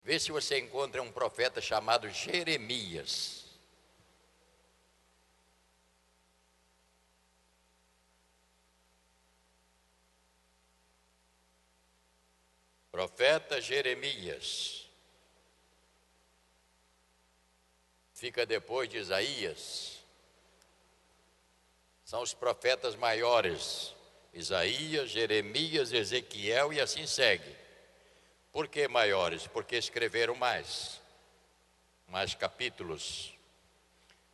Vê se você encontra um profeta chamado Jeremias. Profeta Jeremias. Fica depois de Isaías. São os profetas maiores. Isaías, Jeremias, Ezequiel e assim segue. Por que maiores? Porque escreveram mais capítulos.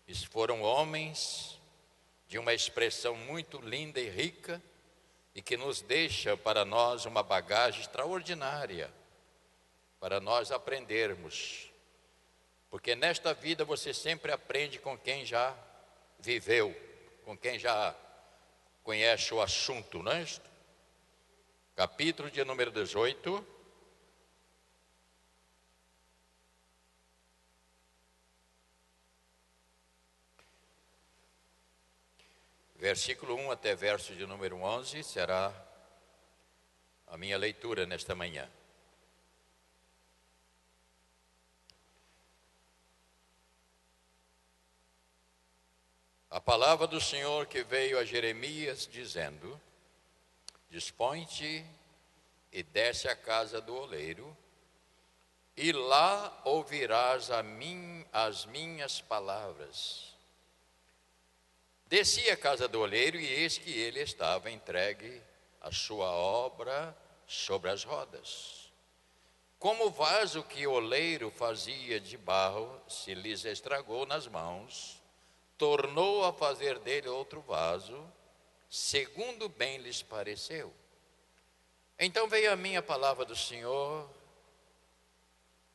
Eles foram homens de uma expressão muito linda e rica e que nos deixa para nós uma bagagem extraordinária para nós aprendermos. Porque nesta vida você sempre aprende com quem já viveu, com quem já conhece o assunto, não é isso? Capítulo de número 18. Versículo 1 até verso de número 11 será a minha leitura nesta manhã. A palavra do Senhor que veio a Jeremias dizendo: dispõe-te e desce à casa do oleiro, e lá ouvirás as minhas palavras. Desci à casa do oleiro, e eis que ele estava entregue a sua obra sobre as rodas. Como o vaso que o oleiro fazia de barro se lhes estragou nas mãos, tornou a fazer dele outro vaso, segundo bem lhes pareceu. Então veio a mim a palavra do Senhor,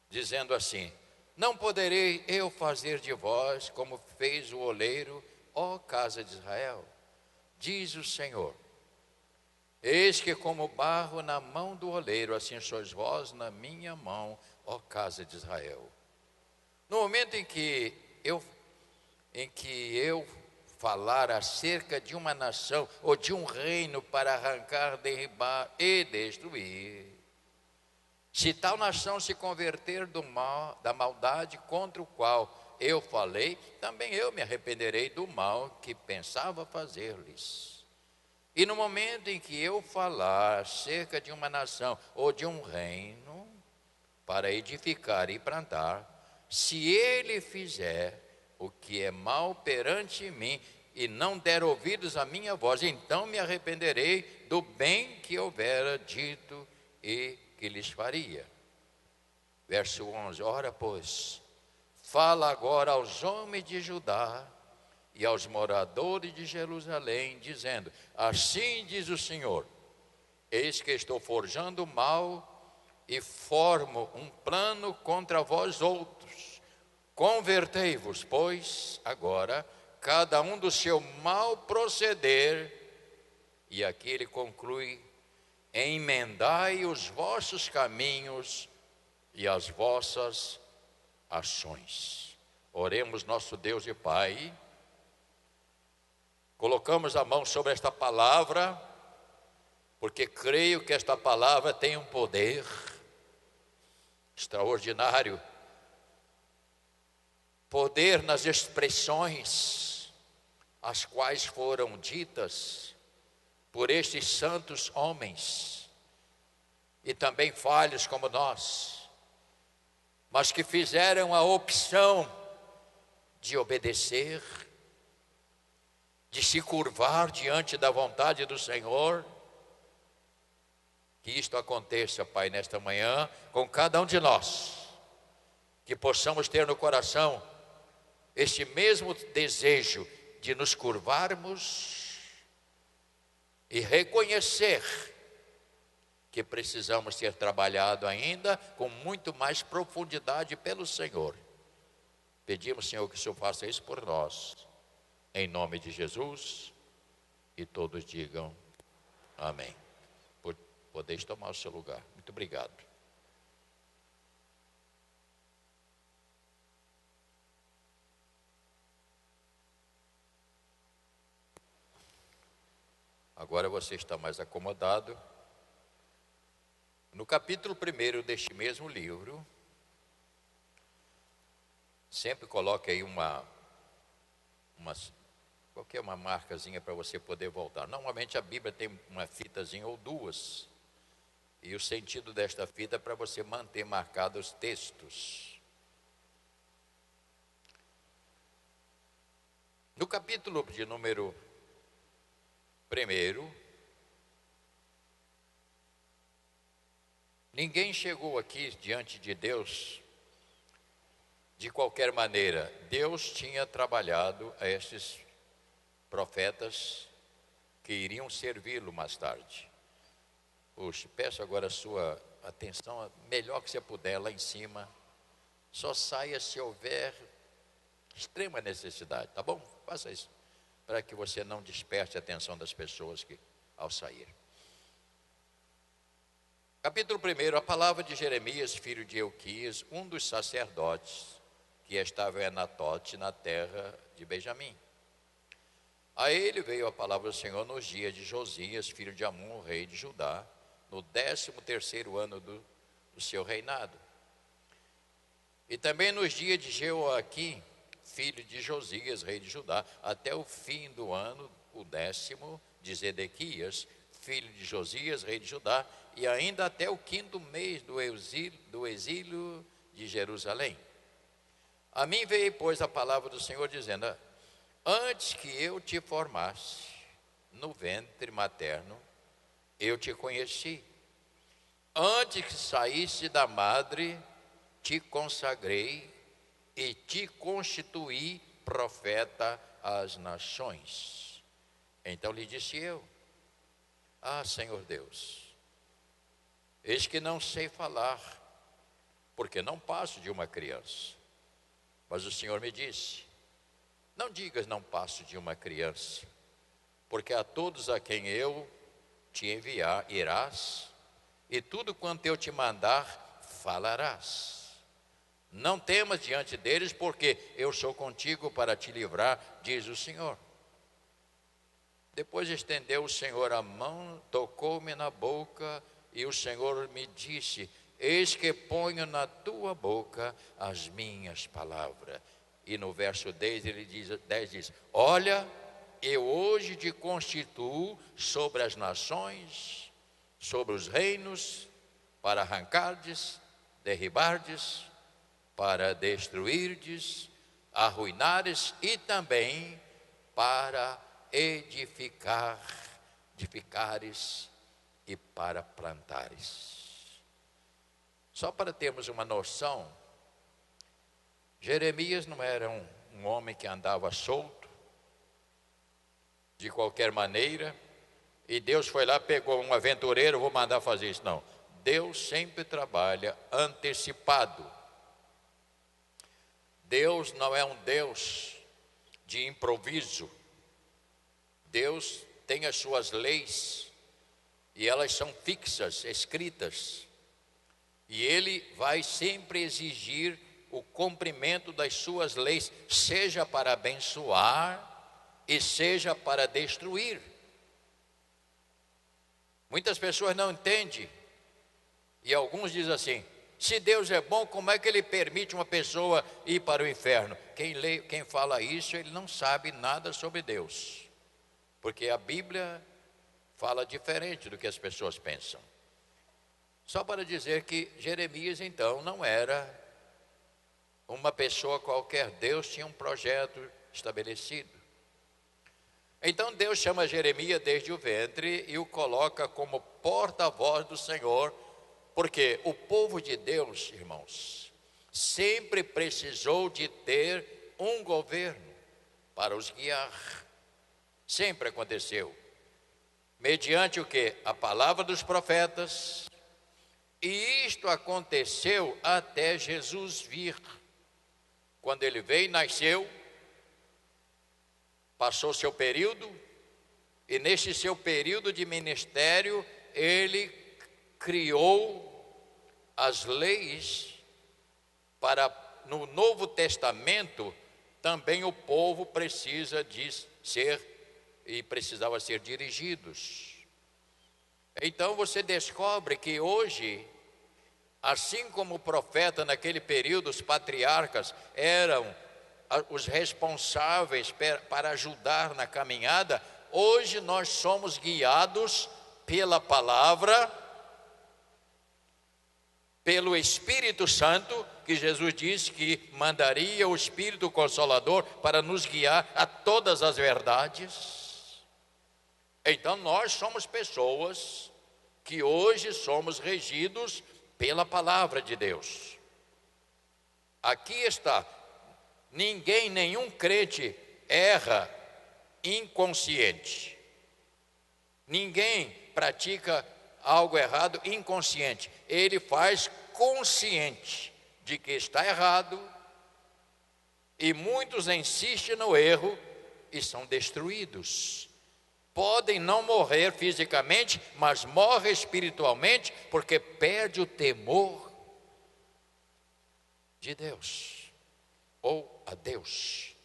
dizendo assim: não poderei eu fazer de vós como fez o oleiro, ó casa de Israel? Diz o Senhor: eis que como barro na mão do oleiro, assim sois vós na minha mão, ó casa de Israel. No momento em que eu falar acerca de uma nação ou de um reino para arrancar, derribar e destruir, se tal nação se converter da maldade contra o qual eu falei, também eu me arrependerei do mal que pensava fazer-lhes. E no momento em que eu falar acerca de uma nação ou de um reino para edificar e plantar, se ele fizer o que é mal perante mim e não der ouvidos à minha voz, então me arrependerei do bem que houvera dito e que lhes faria. Verso 11: ora, pois, fala agora aos homens de Judá e aos moradores de Jerusalém, dizendo: assim diz o Senhor, eis que estou forjando o mal e formo um plano contra vós outros. Convertei-vos, pois, agora, cada um do seu mau proceder. E aqui ele conclui: emendai os vossos caminhos e as vossas ações. Oremos. Nosso Deus e Pai, colocamos a mão sobre esta palavra, porque creio que esta palavra tem um poder extraordinário, poder nas expressões as quais foram ditas por estes santos homens, e também falhos como nós, mas que fizeram a opção de obedecer, de se curvar diante da vontade do Senhor. Que isto aconteça, Pai, nesta manhã, com cada um de nós, que possamos ter no coração este mesmo desejo de nos curvarmos e reconhecer que precisamos ter trabalhado ainda com muito mais profundidade pelo Senhor. Pedimos, Senhor, que o Senhor faça isso por nós, em nome de Jesus, e todos digam amém. Podeis tomar o seu lugar. Muito obrigado. Agora você está mais acomodado. No capítulo 1 deste mesmo livro, Sempre coloque aí qualquer uma marcazinha para você poder voltar. Normalmente a Bíblia tem uma fitazinha ou duas. E o sentido desta fita é para você manter marcados os textos. No capítulo de número 1, ninguém chegou aqui diante de Deus de qualquer maneira. Deus tinha trabalhado a estes profetas que iriam servi-lo mais tarde. Puxa, peço agora a sua atenção, melhor que você puder, lá em cima. Só saia se houver extrema necessidade, tá bom? Faça isso, para que você não desperte a atenção das pessoas ao sair. Capítulo 1, a palavra de Jeremias, filho de Euquias, um dos sacerdotes que estava em Anatote, na terra de Benjamim. A ele veio a palavra do Senhor nos dias de Josias, filho de Amon, rei de Judá, no 13º ano do seu reinado. E também nos dias de Jeoaquim, filho de Josias, rei de Judá, até o fim do ano, o 10º, de Zedequias, filho de Josias, rei de Judá, e ainda até o 5º mês do exílio de Jerusalém. A mim veio, pois, a palavra do Senhor, dizendo: antes que eu te formasse no ventre materno, eu te conheci. Antes que saísse da madre, te consagrei e te constituí profeta às nações. Então lhe disse eu: ah, Senhor Deus, eis que não sei falar, porque não passo de uma criança. Mas o Senhor me disse: não digas não passo de uma criança, porque a todos a quem eu te enviar irás, e tudo quanto eu te mandar falarás. Não temas diante deles, porque eu sou contigo para te livrar, diz o Senhor. Depois estendeu o Senhor a mão, tocou-me na boca, e o Senhor me disse: eis que ponho na tua boca as minhas palavras. E no verso 10 ele diz: olha, eu hoje te constituo sobre as nações, sobre os reinos, para arrancardes, derribardes, para destruirdes, arruinares e também para edificares e para plantares. Só para termos uma noção, Jeremias não era um homem que andava solto, de qualquer maneira, e Deus foi lá, pegou um aventureiro, vou mandar fazer isso. Não, Deus sempre trabalha antecipado. Deus não é um Deus de improviso. Deus tem as suas leis, e elas são fixas, escritas. E Ele vai sempre exigir o cumprimento das suas leis, seja para abençoar e seja para destruir. Muitas pessoas não entendem, e alguns dizem assim: se Deus é bom, como é que Ele permite uma pessoa ir para o inferno? Quem fala isso, ele não sabe nada sobre Deus, porque a Bíblia fala diferente do que as pessoas pensam. Só para dizer que Jeremias então não era uma pessoa qualquer. Deus tinha um projeto estabelecido. Então Deus chama Jeremias desde o ventre e o coloca como porta-voz do Senhor, porque o povo de Deus, irmãos, sempre precisou de ter um governo para os guiar. Sempre aconteceu. Mediante o quê? A palavra dos profetas. E isto aconteceu até Jesus vir. Quando ele veio, nasceu, passou seu período, e neste seu período de ministério, ele criou as leis para, no Novo Testamento, também o povo precisa de ser e precisava ser dirigidos. Então você descobre que hoje Assim como o profeta naquele período, os patriarcas eram os responsáveis para ajudar na caminhada, hoje nós somos guiados pela palavra, pelo Espírito Santo, que Jesus disse que mandaria o Espírito Consolador para nos guiar a todas as verdades. Então nós somos pessoas que hoje somos regidos pela palavra de Deus. Aqui está, nenhum crente erra inconsciente. Ninguém pratica algo errado inconsciente. Ele faz consciente de que está errado, e muitos insistem no erro e são destruídos. Podem não morrer fisicamente, mas morrem espiritualmente, porque perde o temor de Deus, ou a Deus.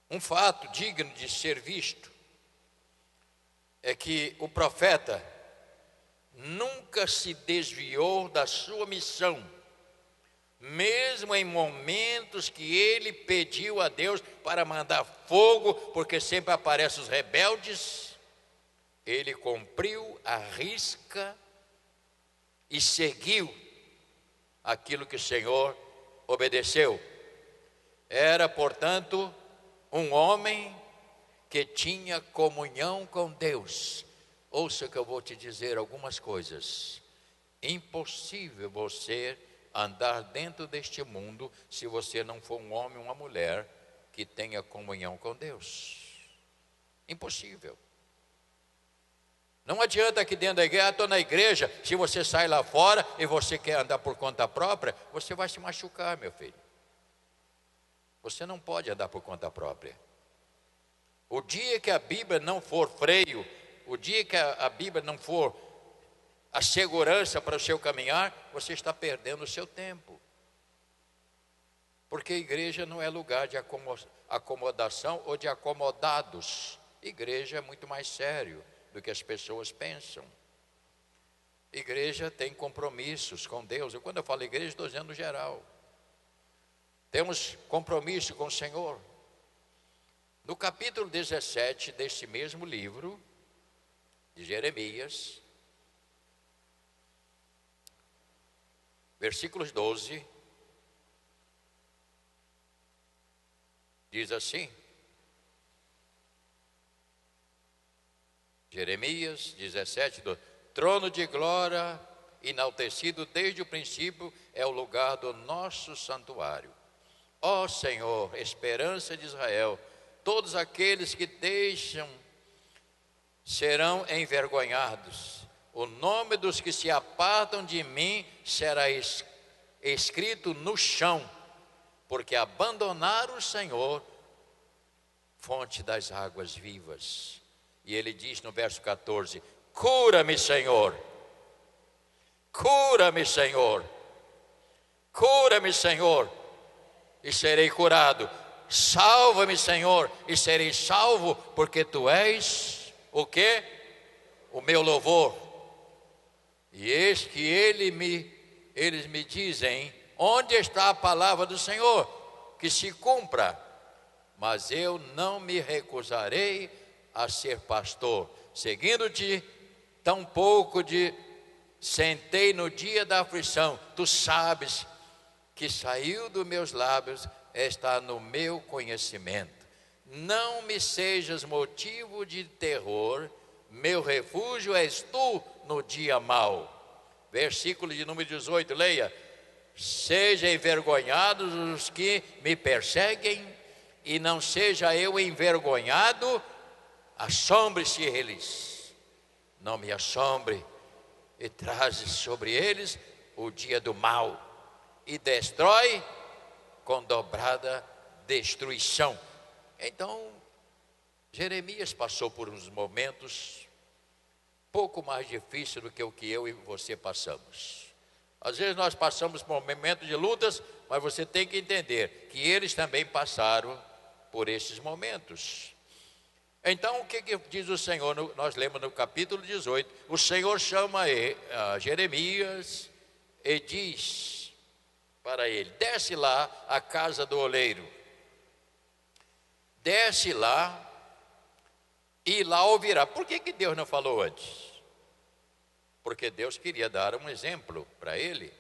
Um fato digno de ser visto é que o profeta nunca se desviou da sua missão, mesmo em momentos que ele pediu a Deus para mandar fogo, porque sempre aparecem os rebeldes. Ele cumpriu a risca e seguiu aquilo que o Senhor obedeceu. Era, portanto, um homem que tinha comunhão com Deus. Ouça que eu vou te dizer algumas coisas. Impossível você andar dentro deste mundo se você não for um homem ou uma mulher que tenha comunhão com Deus. Impossível. Não adianta que dentro da igreja, estou na igreja, se você sai lá fora e você quer andar por conta própria, você vai se machucar, meu filho. Você não pode andar por conta própria. O dia que a Bíblia não for freio, o dia que a Bíblia não for a segurança para o seu caminhar, você está perdendo o seu tempo. Porque a igreja não é lugar de acomodação ou de acomodados. Igreja é muito mais sério do que as pessoas pensam. Igreja tem compromissos com Deus. Quando eu falo igreja, estou dizendo no geral. Temos compromisso com o Senhor. No capítulo 17 deste mesmo livro, de Jeremias, versículos 12, diz assim, Jeremias 17, 12, trono de glória enaltecido desde o princípio é o lugar do nosso santuário. Ó Senhor, esperança de Israel, todos aqueles que deixam serão envergonhados. O nome dos que se apartam de mim será escrito no chão, porque abandonaram o Senhor, fonte das águas vivas. E ele diz no verso 14: cura-me, Senhor, cura-me, Senhor, cura-me, Senhor, e serei curado. Salva-me, Senhor, e serei salvo, porque tu és o quê? O meu louvor. E eis que eles me dizem: onde está a palavra do Senhor? Que se cumpra. Mas eu não me recusarei a ser pastor, seguindo-te, tampouco sentei no dia da aflição. Tu sabes que saiu dos meus lábios, está no meu conhecimento. Não me sejas motivo de terror, meu refúgio és tu no dia mau. Versículo de número 18, leia. Sejam envergonhados os que me perseguem, e não seja eu envergonhado, assombre-se eles. Não me assombre, e traze sobre eles o dia do mal, e destrói com dobrada destruição. Então, Jeremias passou por uns momentos pouco mais difíceis do que o que eu e você passamos. Às vezes nós passamos por momentos de lutas, mas você tem que entender que eles também passaram por esses momentos. Então, o que diz o Senhor? Nós lemos no capítulo 18, o Senhor chama Jeremias e diz para ele: desce lá à casa do oleiro, desce lá e lá ouvirá. Por que Deus não falou antes? Porque Deus queria dar um exemplo para ele.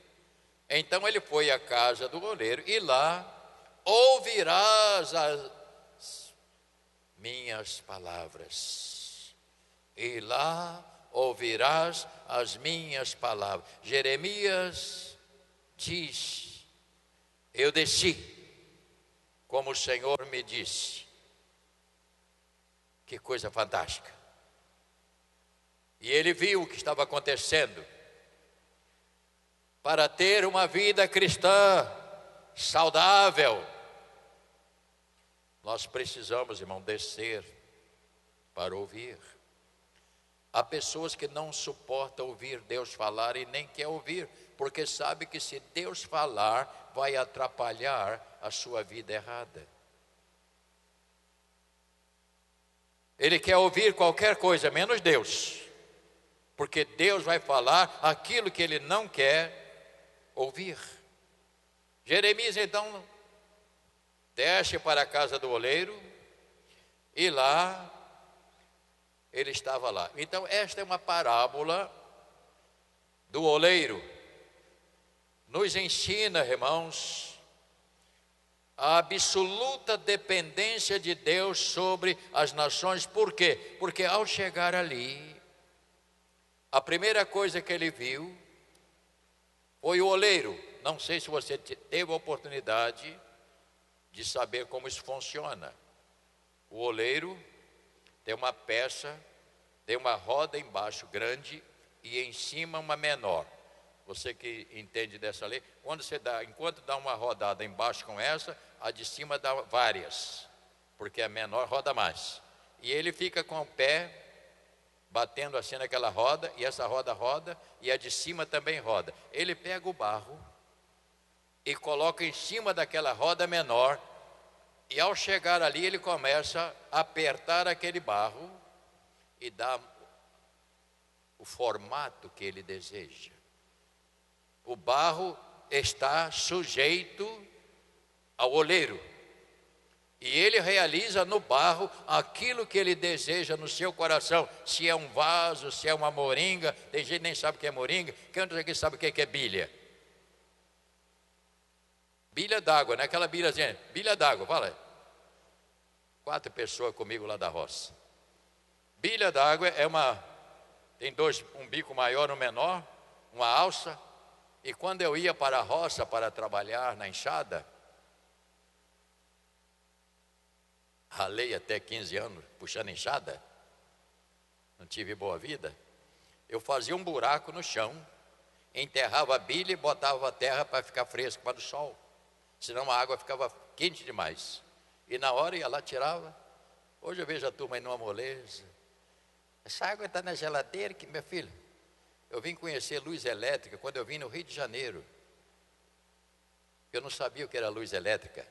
Então ele foi à casa do oleiro e lá ouvirás as minhas palavras. E lá ouvirás as minhas palavras. Jeremias diz: eu desci, como o Senhor me disse. Que coisa fantástica. E ele viu o que estava acontecendo. Para ter uma vida cristã saudável, nós precisamos, irmão, descer para ouvir. Há pessoas que não suportam ouvir Deus falar e nem quer ouvir, porque sabe que se Deus falar, vai atrapalhar a sua vida errada. Ele quer ouvir qualquer coisa, menos Deus, porque Deus vai falar aquilo que ele não quer ouvir. Jeremias então desce para a casa do oleiro e lá ele estava lá. Então esta é uma parábola do oleiro. Nos ensina, irmãos, a absoluta dependência de Deus sobre as nações. Por quê? Porque ao chegar ali, a primeira coisa que ele viu foi o oleiro. Não sei se você teve a oportunidade de saber como isso funciona. O oleiro tem uma peça, tem uma roda embaixo grande e em cima uma menor. Você que entende dessa lei, enquanto dá uma rodada embaixo com essa, a de cima dá várias, porque a menor roda mais. E ele fica com o pé batendo assim naquela roda, e essa roda roda, e a de cima também roda. Ele pega o barro e coloca em cima daquela roda menor, e ao chegar ali ele começa a apertar aquele barro e dá o formato que ele deseja. O barro está sujeito ao oleiro, e ele realiza no barro aquilo que ele deseja no seu coração. Se é um vaso, se é uma moringa. Tem gente que nem sabe o que é moringa. Quem aqui sabe o que é bilha? Bilha d'água, não é aquela bilhazinha. Bilha d'água, fala aí. 4 pessoas comigo lá da roça. Bilha d'água tem um bico maior e um menor, uma alça. E quando eu ia para a roça para trabalhar na enxada, ralei até 15 anos puxando enxada, não tive boa vida. Eu fazia um buraco no chão, enterrava a bilha e botava a terra para ficar fresco para o sol, senão a água ficava quente demais. E na hora ia lá, tirava. Hoje eu vejo a turma aí numa moleza. Essa água está na geladeira, que meu filho. Eu vim conhecer luz elétrica quando eu vim no Rio de Janeiro. Eu não sabia o que era luz elétrica.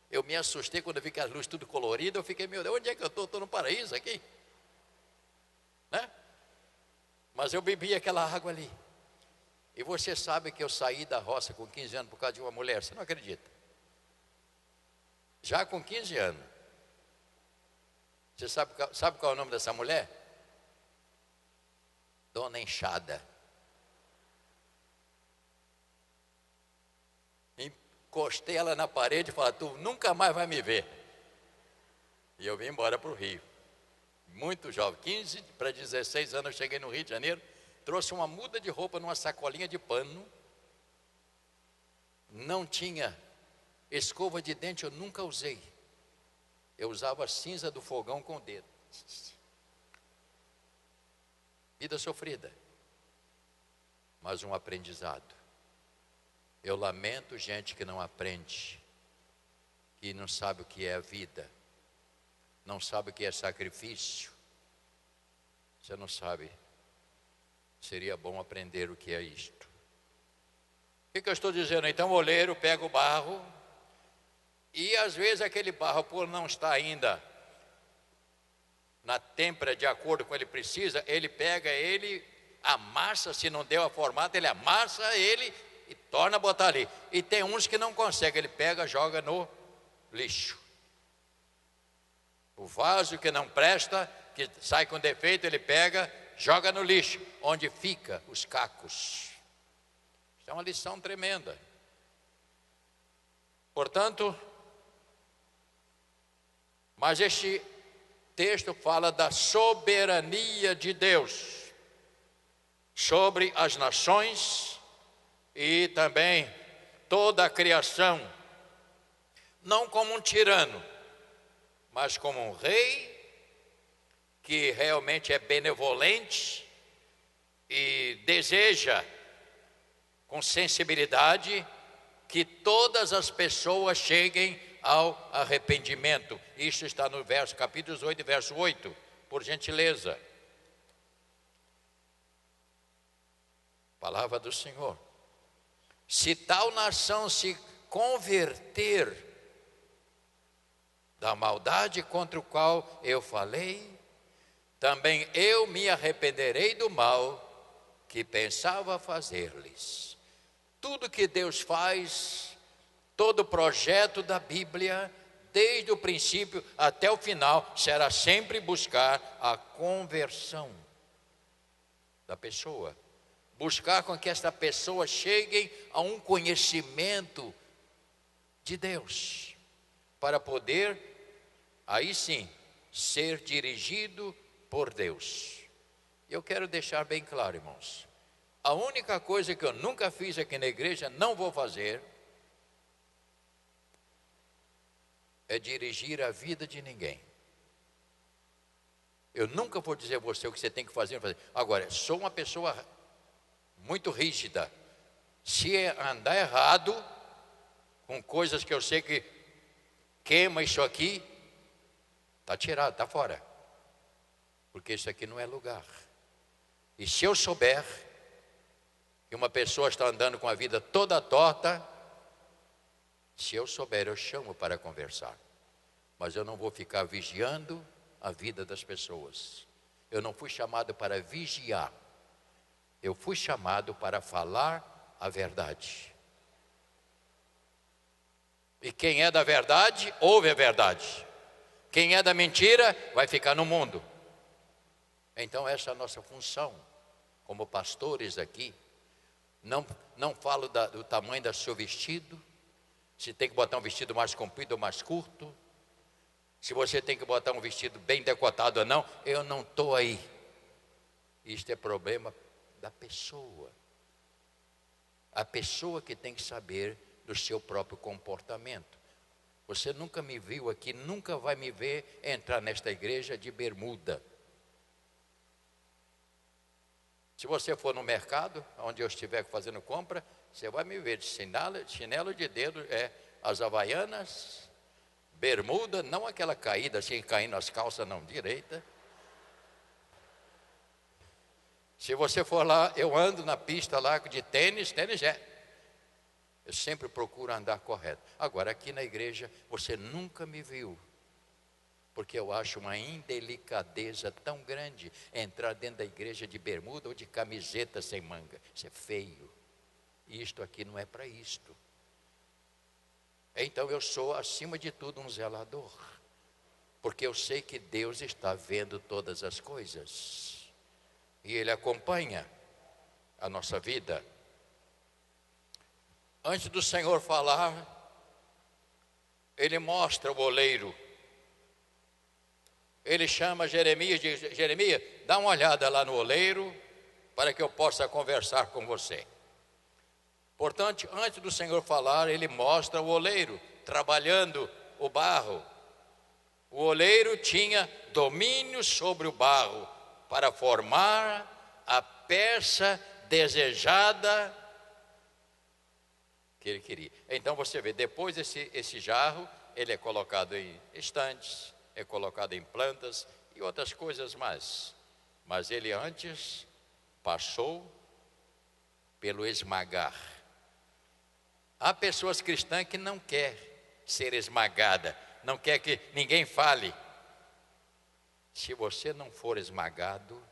Eu me assustei quando eu vi que as luzes tudo coloridas. Eu fiquei, meu Deus, onde é que eu estou? Estou no paraíso aqui, né? Mas eu bebi aquela água ali. E você sabe que eu saí da roça com 15 anos por causa de uma mulher. Você não acredita? Já com 15 anos. Você sabe qual é o nome dessa mulher? Dona Enxada. Encostei ela na parede e falei: tu nunca mais vai me ver. E eu vim embora para o Rio. Muito jovem, 15 para 16 anos, eu cheguei no Rio de Janeiro, trouxe uma muda de roupa numa sacolinha de pano. Não tinha escova de dente, eu nunca usei. Eu usava a cinza do fogão com o dedo. Vida sofrida, mas um aprendizado. Eu lamento gente que não aprende, que não sabe o que é a vida, não sabe o que é sacrifício. Você não sabe. Seria bom aprender o que é isto. O que eu estou dizendo? Então o oleiro pega o barro, e às vezes aquele barro, por não estar ainda na têmpera de acordo com ele precisa, ele pega ele, amassa, se não deu a formata, ele amassa ele e torna a botar ali. E tem uns que não conseguem, ele pega, joga no lixo. O vaso que não presta, que sai com defeito, ele pega, joga no lixo, onde fica os cacos. Isso é uma lição tremenda. Portanto, mas este texto fala da soberania de Deus sobre as nações e também toda a criação, não como um tirano, mas como um rei que realmente é benevolente e deseja com sensibilidade que todas as pessoas cheguem ao arrependimento. Isso está no capítulo 8, verso 8, por gentileza. Palavra do Senhor. Se tal nação se converter da maldade contra o qual eu falei, também eu me arrependerei do mal que pensava fazer-lhes. Tudo que Deus faz, todo o projeto da Bíblia, desde o princípio até o final, será sempre buscar a conversão da pessoa. Buscar com que esta pessoa chegue a um conhecimento de Deus, para poder, aí sim, ser dirigido por Deus. Eu quero deixar bem claro, irmãos, a única coisa que eu nunca fiz aqui na igreja, não vou fazer, é dirigir a vida de ninguém. Eu nunca vou dizer a você o que você tem que fazer. Agora, sou uma pessoa muito rígida. Se andar errado, com coisas que eu sei que queima isso aqui, está tirado, está fora. Porque isso aqui não é lugar. E se eu souber que uma pessoa está andando com a vida toda torta, se eu souber, eu chamo para conversar. Mas eu não vou ficar vigiando a vida das pessoas. Eu não fui chamado para vigiar. Eu fui chamado para falar a verdade. E quem é da verdade, ouve a verdade. Quem é da mentira, vai ficar no mundo. Então essa é a nossa função, como pastores aqui. Não falo do tamanho do seu vestido, se tem que botar um vestido mais comprido ou mais curto, se você tem que botar um vestido bem decotado ou não, eu não estou aí. Isto é problema da pessoa. A pessoa que tem que saber do seu próprio comportamento. Você nunca me viu aqui, nunca vai me ver entrar nesta igreja de bermuda. Se você for no mercado, onde eu estiver fazendo compra, você vai me ver de chinelo de dedo, as havaianas, bermuda, não aquela caída assim, caindo as calças não, direita. Se você for lá, eu ando na pista lá de tênis eu sempre procuro andar correto. Agora, aqui na igreja, você nunca me viu, porque eu acho uma indelicadeza tão grande entrar dentro da igreja de bermuda ou de camiseta sem manga. Isso é feio. Isto aqui não é para isto. Então eu sou, acima de tudo, um zelador, porque eu sei que Deus está vendo todas as coisas e Ele acompanha a nossa vida. Antes do Senhor falar, Ele mostra o oleiro. Ele chama Jeremias e diz: Jeremias, dá uma olhada lá no oleiro, para que eu possa conversar com você. Portanto, antes do Senhor falar, Ele mostra o oleiro trabalhando o barro. O oleiro tinha domínio sobre o barro para formar a peça desejada que ele queria. Então você vê, depois esse jarro, ele é colocado em estantes, é colocado em plantas e outras coisas mais. Mas ele antes passou pelo esmagar. Há pessoas cristãs que não querem ser esmagada, não quer que ninguém fale. Se você não for esmagado,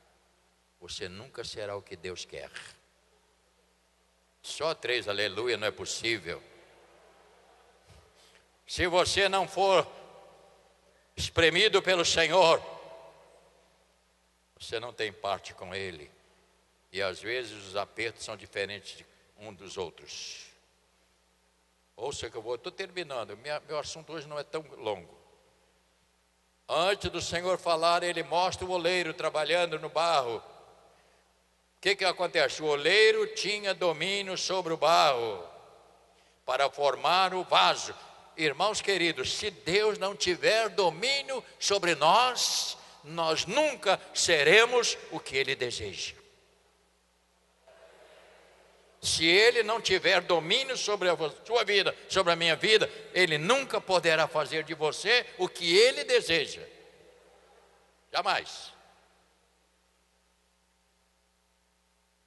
você nunca será o que Deus quer. Só 3 aleluia não é possível. Se você não for espremido pelo Senhor, você não tem parte com Ele. E às vezes os apertos são diferentes um dos outros. Ouça que eu estou terminando, meu assunto hoje não é tão longo. Antes do Senhor falar, Ele mostra o oleiro trabalhando no barro. O que acontece? O oleiro tinha domínio sobre o barro para formar o vaso. Irmãos queridos, se Deus não tiver domínio sobre nós, nós nunca seremos o que Ele deseja. Se Ele não tiver domínio sobre a sua vida, sobre a minha vida, Ele nunca poderá fazer de você o que Ele deseja. Jamais.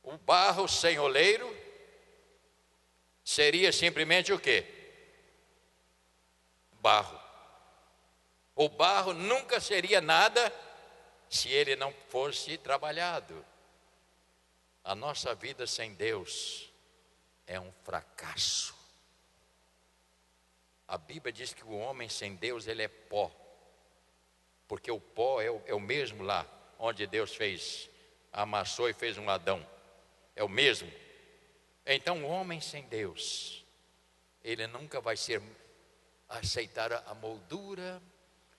O barro sem oleiro seria simplesmente o quê? Barro. O barro nunca seria nada se ele não fosse trabalhado. A nossa vida sem Deus é um fracasso. A Bíblia diz que o homem sem Deus, ele é pó. Porque o pó é o mesmo lá, onde Deus fez, amassou e fez um Adão. É o mesmo. Então o homem sem Deus, ele nunca vai aceitar a moldura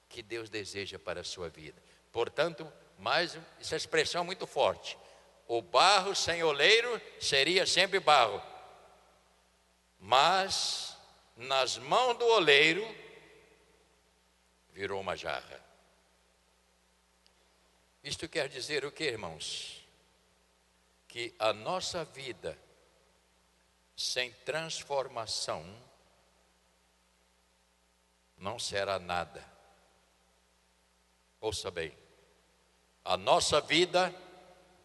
que Deus deseja para a sua vida. Portanto, essa expressão é muito forte. O barro sem oleiro seria sempre barro. Mas nas mãos do oleiro virou uma jarra. Isto quer dizer o que, irmãos? Que a nossa vida sem transformação não será nada. Ouça bem, a nossa vida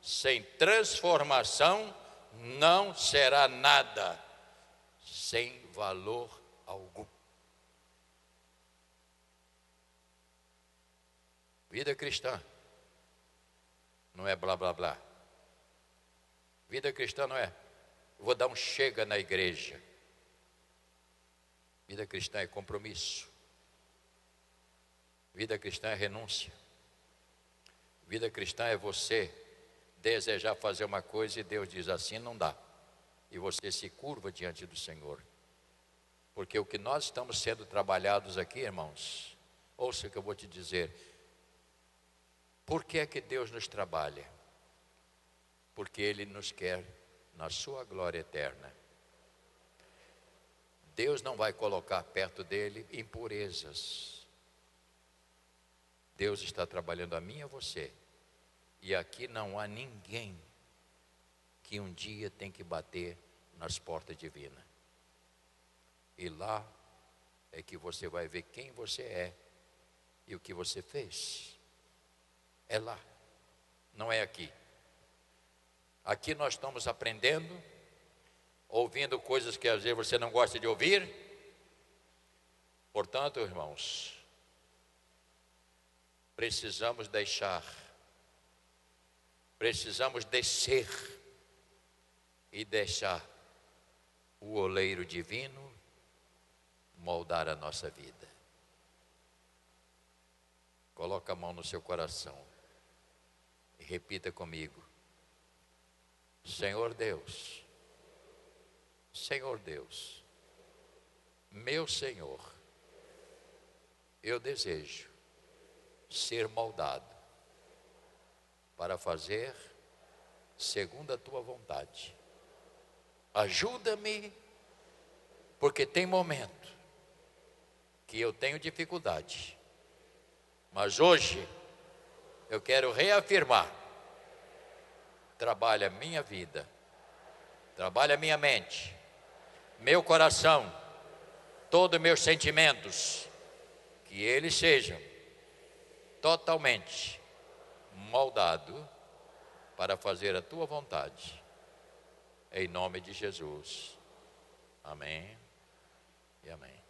sem transformação não será nada, sem valor algum. Vida cristã não é blá blá blá. Vida cristã não é vou dar um chega na igreja. Vida cristã é compromisso. Vida cristã é renúncia. Vida cristã é você desejar fazer uma coisa e Deus diz assim não dá. E você se curva diante do Senhor. Porque o que nós estamos sendo trabalhados aqui, irmãos, ouça o que eu vou te dizer. Por que é que Deus nos trabalha? Porque Ele nos quer na sua glória eterna. Deus não vai colocar perto dele impurezas. Deus está trabalhando a mim e a você. E aqui não há ninguém que um dia tem que bater nas portas divinas. E lá é que você vai ver quem você é e o que você fez. É lá, não é aqui. Aqui nós estamos aprendendo, ouvindo coisas que às vezes você não gosta de ouvir. Portanto, irmãos, precisamos descer e deixar o oleiro divino moldar a nossa vida. Coloca a mão no seu coração e repita comigo: Senhor Deus, Senhor Deus, meu Senhor, eu desejo ser moldado para fazer segundo a tua vontade. Ajuda-me, porque tem momento que eu tenho dificuldade, mas hoje eu quero reafirmar: trabalha a minha vida, trabalha a minha mente, meu coração, todos meus sentimentos, que eles sejam totalmente moldados para fazer a tua vontade, em nome de Jesus. Amém e amém.